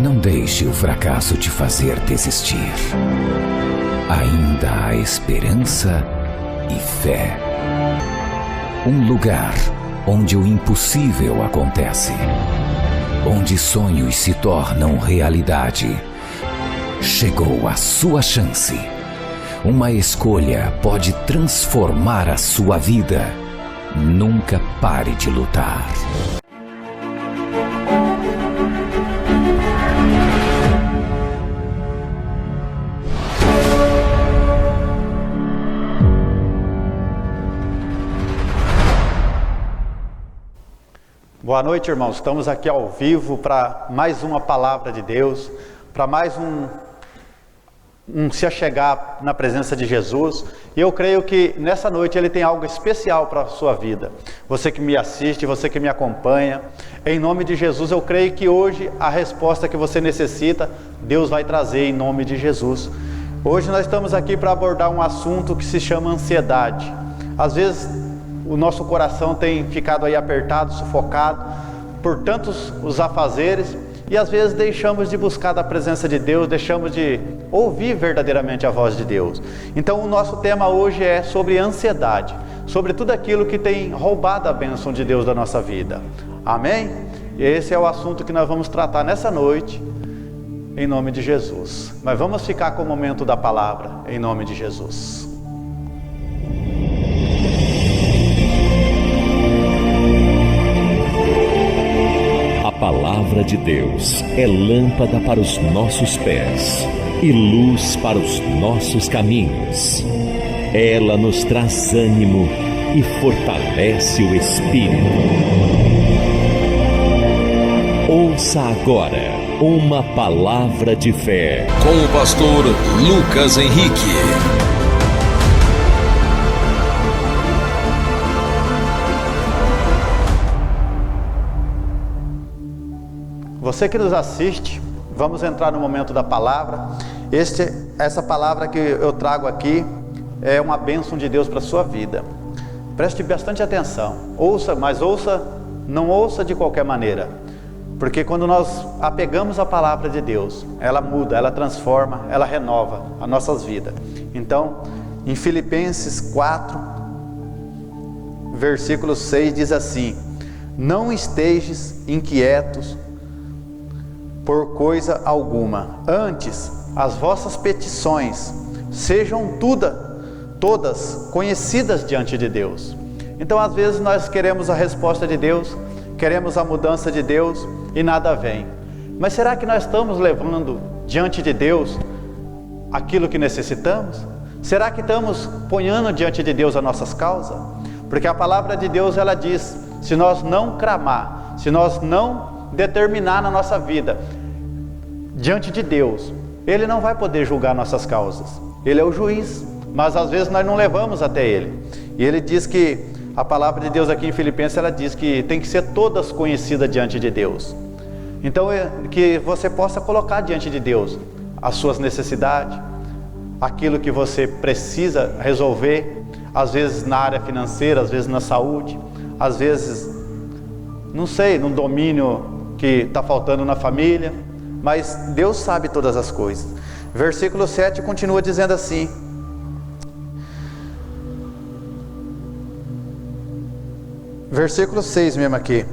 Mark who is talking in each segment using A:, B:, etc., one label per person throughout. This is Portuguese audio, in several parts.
A: Não deixe o fracasso te fazer desistir. Ainda há esperança e fé. Um lugar onde o impossível acontece. Onde sonhos se tornam realidade. Chegou a sua chance. Uma escolha pode transformar a sua vida. Nunca pare de lutar.
B: Boa noite, irmãos. Estamos aqui ao vivo para mais uma palavra de Deus, para mais um se achegar na presença de Jesus. E eu creio que nessa noite Ele tem algo especial para a sua vida. Você que me assiste, você que me acompanha, em nome de Jesus, eu creio que hoje a resposta que você necessita, Deus vai trazer em nome de Jesus. Hoje nós estamos aqui para abordar um assunto que se chama ansiedade. Às vezes o nosso coração tem ficado aí apertado, sufocado por tantos os afazeres, e às vezes deixamos de buscar da presença de Deus, deixamos de ouvir verdadeiramente a voz de Deus. Então o nosso tema hoje é sobre ansiedade, sobre tudo aquilo que tem roubado a bênção de Deus da nossa vida. Amém? E esse é o assunto que nós vamos tratar nessa noite, em nome de Jesus. Mas vamos ficar com o momento da palavra, em nome de Jesus.
C: A palavra de Deus é lâmpada para os nossos pés e luz para os nossos caminhos. Ela nos traz ânimo e fortalece o espírito. Ouça agora uma palavra de fé
D: com o pastor Lucas Henrique.
B: Você que nos assiste, vamos entrar no momento da palavra. Essa palavra que eu trago aqui é uma bênção de Deus para a sua vida. Preste bastante atenção. Ouça, mas não ouça de qualquer maneira. Porque quando nós apegamos a palavra de Deus, ela muda, ela transforma, ela renova as nossas vidas. Então, em Filipenses 4, versículo 6 diz assim: não estejas inquietos por coisa alguma, antes as vossas petições sejam todas conhecidas diante de Deus. Então às vezes nós queremos a resposta de Deus, queremos a mudança de Deus e nada vem. Mas será que nós estamos levando diante de Deus aquilo que necessitamos? Será que estamos ponhando diante de Deus as nossas causas? Porque a palavra de Deus, ela diz, se nós não clamar, se nós não determinar na nossa vida diante de Deus, Ele não vai poder julgar nossas causas. Ele é o juiz, mas às vezes nós não levamos até Ele. E Ele diz que, a palavra de Deus aqui em Filipenses, ela diz que tem que ser todas conhecidas diante de Deus. Então que você possa colocar diante de Deus as suas necessidades, aquilo que você precisa resolver, às vezes na área financeira, às vezes na saúde, às vezes, não sei, no domínio que está faltando na família, mas Deus sabe todas as coisas. Versículo 7 continua dizendo assim: versículo 6 mesmo aqui: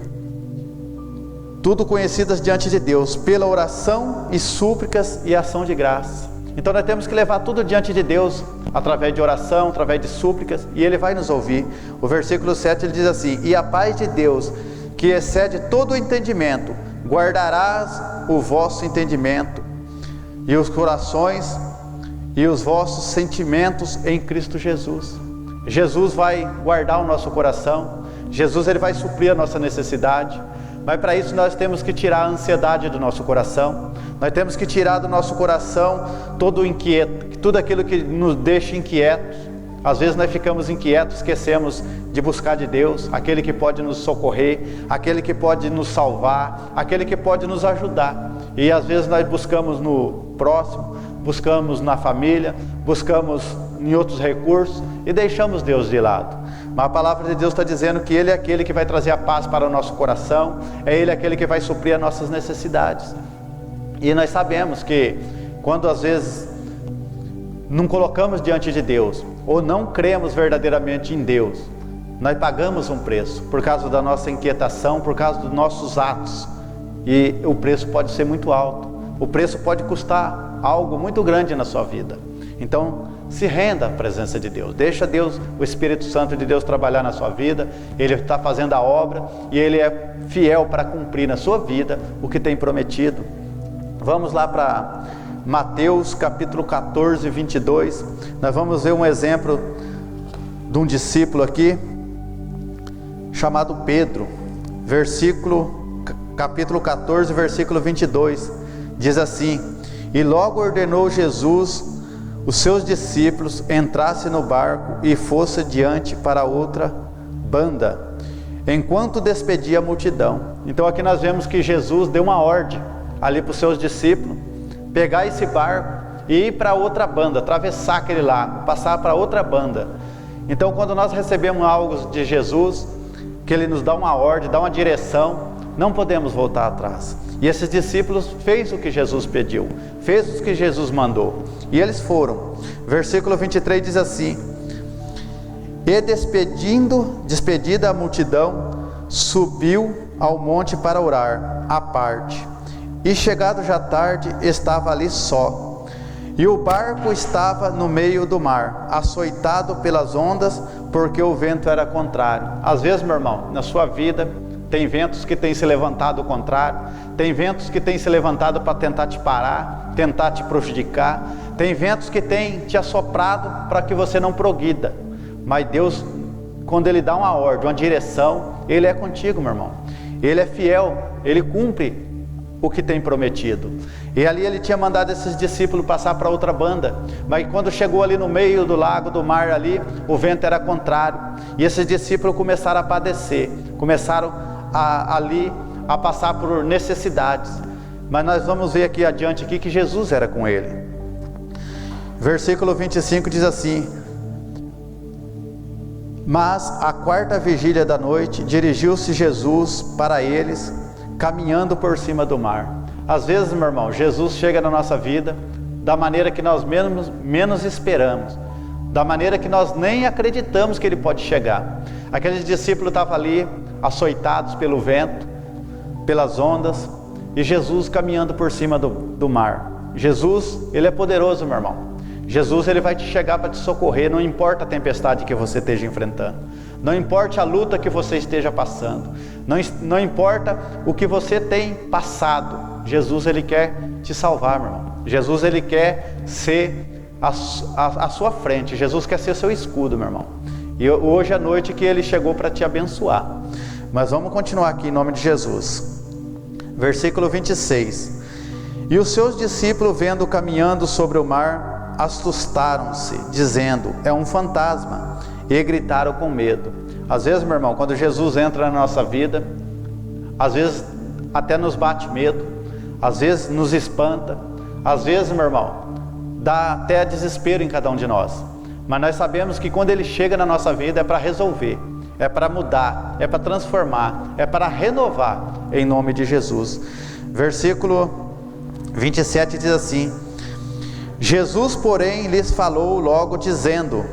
B: tudo conhecidas diante de Deus, pela oração e súplicas e ação de graça. Então nós temos que levar tudo diante de Deus, através de oração, através de súplicas, e Ele vai nos ouvir. O versículo 7 ele diz assim: e a paz de Deus, que excede todo o entendimento, guardarás o vosso entendimento e os corações e os vossos sentimentos em Cristo Jesus. Jesus vai guardar o nosso coração, Jesus ele vai suprir a nossa necessidade, mas para isso nós temos que tirar a ansiedade do nosso coração, nós temos que tirar do nosso coração todo o inquieto, tudo aquilo que nos deixa inquietos. Às vezes nós ficamos inquietos, esquecemos de buscar de Deus, aquele que pode nos socorrer, aquele que pode nos salvar, aquele que pode nos ajudar. E às vezes nós buscamos no próximo, buscamos na família, buscamos em outros recursos e deixamos Deus de lado. Mas a palavra de Deus está dizendo que Ele é aquele que vai trazer a paz para o nosso coração, é Ele aquele que vai suprir as nossas necessidades. E nós sabemos que quando às vezes não colocamos diante de Deus, ou não cremos verdadeiramente em Deus, nós pagamos um preço, por causa da nossa inquietação, por causa dos nossos atos, e o preço pode ser muito alto, o preço pode custar algo muito grande na sua vida. Então, se renda à presença de Deus, deixa Deus, o Espírito Santo de Deus trabalhar na sua vida. Ele está fazendo a obra e Ele é fiel para cumprir na sua vida o que tem prometido. Vamos lá para Mateus capítulo 14, 22, nós vamos ver um exemplo de um discípulo aqui, chamado Pedro, capítulo 14, versículo 22, diz assim: e logo ordenou Jesus os seus discípulos entrassem no barco e fosse adiante para outra banda, enquanto despedia a multidão. Então aqui nós vemos que Jesus deu uma ordem ali para os seus discípulos, pegar esse barco e ir para outra banda, atravessar aquele lago, passar para outra banda. Então quando nós recebemos algo de Jesus, que Ele nos dá uma ordem, dá uma direção, não podemos voltar atrás. E esses discípulos fez o que Jesus pediu, fez o que Jesus mandou, e eles foram. Versículo 23 diz assim: e despedida a multidão, subiu ao monte para orar à parte, e chegado já tarde, estava ali só, e o barco estava no meio do mar, açoitado pelas ondas, porque o vento era contrário. Às vezes, meu irmão, na sua vida tem ventos que têm se levantado ao contrário, tem ventos que têm se levantado para tentar te parar, tentar te prejudicar, tem ventos que têm te assoprado para que você não progrida. Mas Deus, quando Ele dá uma ordem, uma direção, Ele é contigo, meu irmão. Ele é fiel, Ele cumpre o que tem prometido. E ali Ele tinha mandado esses discípulos passar para outra banda, mas quando chegou ali no meio do lago, do mar ali, o vento era contrário, e esses discípulos começaram a padecer, começaram ali a passar por necessidades. Mas nós vamos ver aqui adiante aqui que Jesus era com ele. Versículo 25 diz assim: mas à quarta vigília da noite, dirigiu-se Jesus para eles, caminhando por cima do mar. Às vezes, meu irmão, Jesus chega na nossa vida da maneira que nós menos esperamos, da maneira que nós nem acreditamos que Ele pode chegar. Aqueles discípulos estavam ali, açoitados pelo vento, pelas ondas, e Jesus caminhando por cima do mar. Jesus, Ele é poderoso, meu irmão. Jesus, Ele vai te chegar para te socorrer, não importa a tempestade que você esteja enfrentando, não importa a luta que você esteja passando, não importa o que você tem passado, Jesus, Ele quer te salvar, meu irmão. Jesus, Ele quer ser a sua frente, Jesus quer ser seu escudo, meu irmão. E hoje à noite que Ele chegou para te abençoar. Mas vamos continuar aqui em nome de Jesus. Versículo 26. E os seus discípulos, vendo caminhando sobre o mar, assustaram-se, dizendo: é um fantasma, e gritaram com medo. Às vezes, meu irmão, quando Jesus entra na nossa vida, às vezes até nos bate medo, às vezes nos espanta, às vezes, meu irmão, dá até desespero em cada um de nós. Mas nós sabemos que quando Ele chega na nossa vida é para resolver, é para mudar, é para transformar, é para renovar, em nome de Jesus. Versículo 27 diz assim: Jesus, porém, lhes falou logo, dizendo: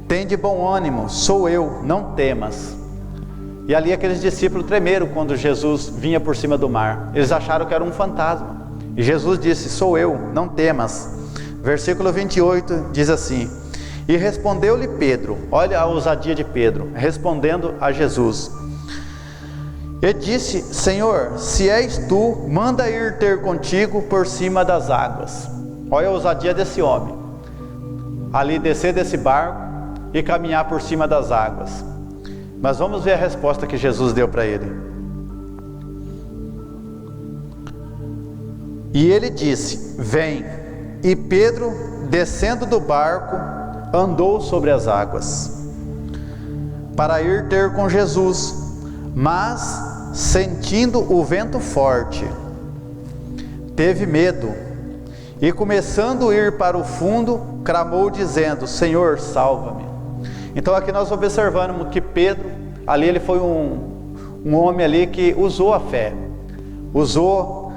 B: tende bom ânimo, sou eu, não temas. E ali aqueles discípulos tremeram quando Jesus vinha por cima do mar. Eles acharam que era um fantasma. E Jesus disse: sou eu, não temas. Versículo 28 diz assim: e respondeu-lhe Pedro, olha a ousadia de Pedro, respondendo a Jesus, e disse: Senhor, se és tu, manda ir ter contigo por cima das águas. Olha a ousadia desse homem, ali descer desse barco e caminhar por cima das águas. Mas vamos ver a resposta que Jesus deu para ele. E ele disse: vem. E Pedro, descendo do barco, andou sobre as águas para ir ter com Jesus, mas sentindo o vento forte, teve medo, e começando a ir para o fundo, clamou dizendo: Senhor, salva-me. Então aqui nós observamos que Pedro, ali ele foi um homem ali que usou a fé, usou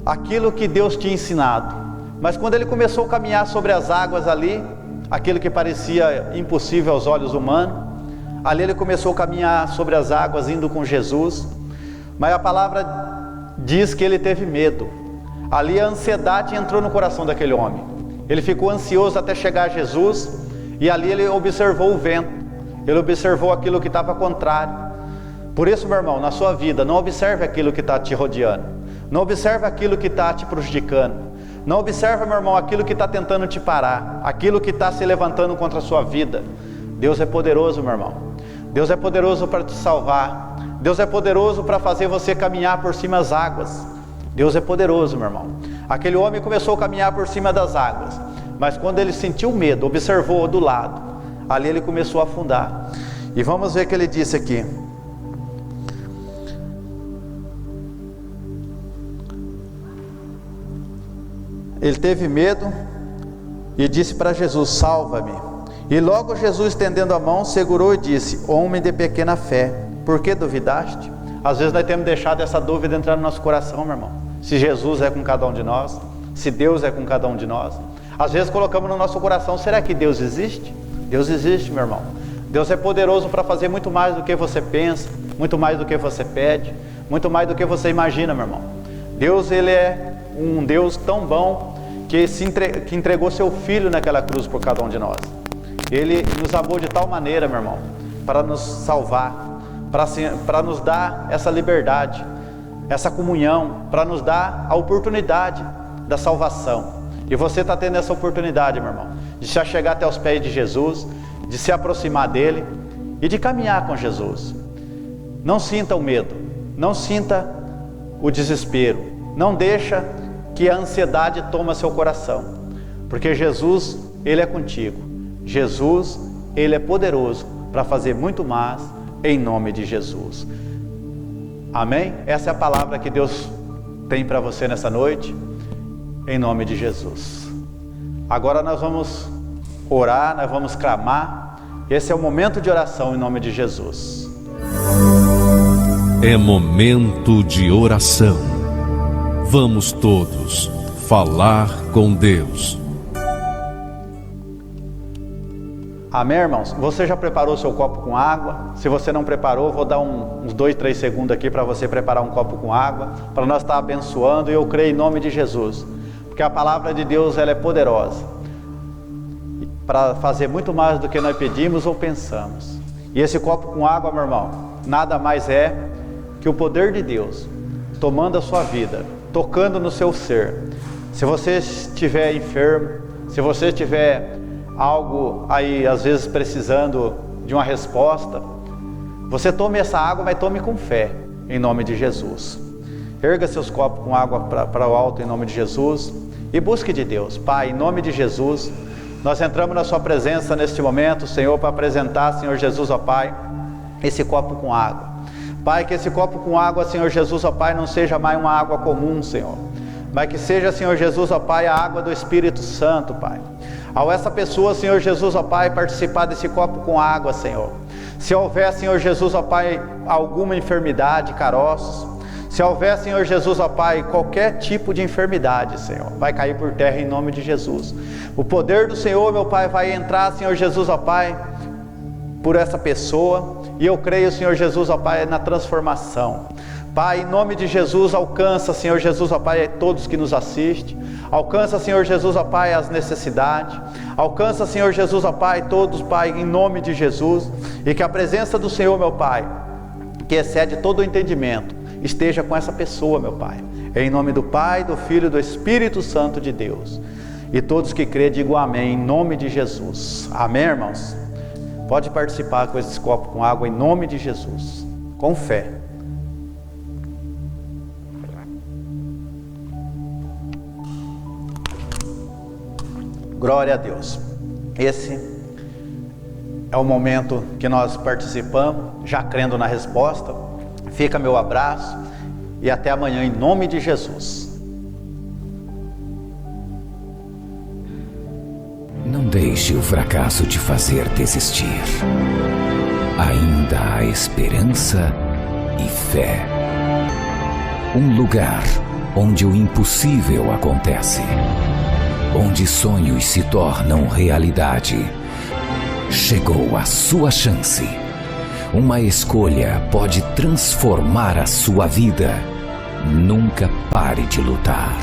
B: aquilo que Deus tinha ensinado. Mas quando ele começou a caminhar sobre as águas ali, aquilo que parecia impossível aos olhos humanos, ali ele começou a caminhar sobre as águas indo com Jesus, mas a palavra diz que ele teve medo. Ali a ansiedade entrou no coração daquele homem. Ele ficou ansioso até chegar a Jesus, e ali ele observou o vento, ele observou aquilo que estava contrário. Por isso, meu irmão, na sua vida, não observe aquilo que está te rodeando, não observe aquilo que está te prejudicando, não observe, meu irmão, aquilo que está tentando te parar, aquilo que está se levantando contra a sua vida. Deus é poderoso, meu irmão. Deus é poderoso para te salvar. Deus é poderoso para fazer você caminhar por cima das águas. Deus é poderoso, meu irmão. Aquele homem começou a caminhar por cima das águas, mas quando ele sentiu medo, observou do lado, ali ele começou a afundar. E vamos ver o que ele disse aqui. Ele teve medo e disse para Jesus: salva-me. E logo Jesus, estendendo a mão, segurou e disse: homem de pequena fé, por que duvidaste? Às vezes nós temos deixado essa dúvida entrar no nosso coração, meu irmão. Se Jesus é com cada um de nós, se Deus é com cada um de nós. Às vezes colocamos no nosso coração: será que Deus existe? Deus existe, meu irmão. Deus é poderoso para fazer muito mais do que você pensa, muito mais do que você pede, muito mais do que você imagina, meu irmão. Deus, ele é um Deus tão bom que entregou seu Filho naquela cruz por cada um de nós. Ele nos amou de tal maneira, meu irmão, para nos salvar, para nos dar essa liberdade, essa comunhão, para nos dar a oportunidade da salvação. E você está tendo essa oportunidade, meu irmão, de se achegar até os pés de Jesus, de se aproximar dele e de caminhar com Jesus. Não sinta o medo, não sinta o desespero, não deixa que a ansiedade toma seu coração, porque Jesus, ele é contigo. Jesus, ele é poderoso para fazer muito mais em nome de Jesus. Amém? Essa é a palavra que Deus tem para você nessa noite, em nome de Jesus. Agora nós vamos orar, nós vamos clamar. Esse é o momento de oração em nome de Jesus.
C: É momento de oração. Vamos todos falar com Deus.
B: Amém, irmãos? Você já preparou seu copo com água? Se você não preparou, vou dar uns 2, 3 segundos aqui para você preparar um copo com água, para nós estar abençoando, e eu creio em nome de Jesus, porque a palavra de Deus, ela é poderosa para fazer muito mais do que nós pedimos ou pensamos. E esse copo com água, meu irmão, nada mais é que o poder de Deus tomando a sua vida, tocando no seu ser. Se você estiver enfermo, se você estiver algo aí, às vezes precisando de uma resposta, você tome essa água, mas tome com fé, em nome de Jesus. Erga seus copos com água para o alto, em nome de Jesus, e busque de Deus. Pai, em nome de Jesus, nós entramos na sua presença neste momento, Senhor, para apresentar, Senhor Jesus, ó Pai, esse copo com água. Pai, que esse copo com água, Senhor Jesus, ó Pai, não seja mais uma água comum, Senhor, mas que seja, Senhor Jesus, ó Pai, a água do Espírito Santo, Pai. Ao essa pessoa, Senhor Jesus, ó Pai, participar desse copo com água, Senhor, se houver, Senhor Jesus, ó Pai, alguma enfermidade, caroços, se houver, Senhor Jesus, ó Pai, qualquer tipo de enfermidade, Senhor, vai cair por terra em nome de Jesus. O poder do Senhor, meu Pai, vai entrar, Senhor Jesus, ó Pai, por essa pessoa, e eu creio, Senhor Jesus, ó Pai, na transformação. Pai, em nome de Jesus, alcança, Senhor Jesus, ó Pai, todos que nos assistem. Alcança, Senhor Jesus, ó Pai, as necessidades. Alcança, Senhor Jesus, ó Pai, todos, Pai, em nome de Jesus. E que a presença do Senhor, meu Pai, que excede todo o entendimento, esteja com essa pessoa, meu Pai. Em nome do Pai, do Filho e do Espírito Santo de Deus. E todos que crêem, digam amém, em nome de Jesus. Amém, irmãos? Pode participar com esse copo com água, em nome de Jesus. Com fé. Glória a Deus. Esse é o momento que nós participamos, já crendo na resposta. Fica meu abraço e até amanhã em nome de Jesus.
A: Não deixe o fracasso te fazer desistir. Ainda há esperança e fé. Um lugar onde o impossível acontece, onde sonhos se tornam realidade. Chegou a sua chance. Uma escolha pode transformar a sua vida. Nunca pare de lutar.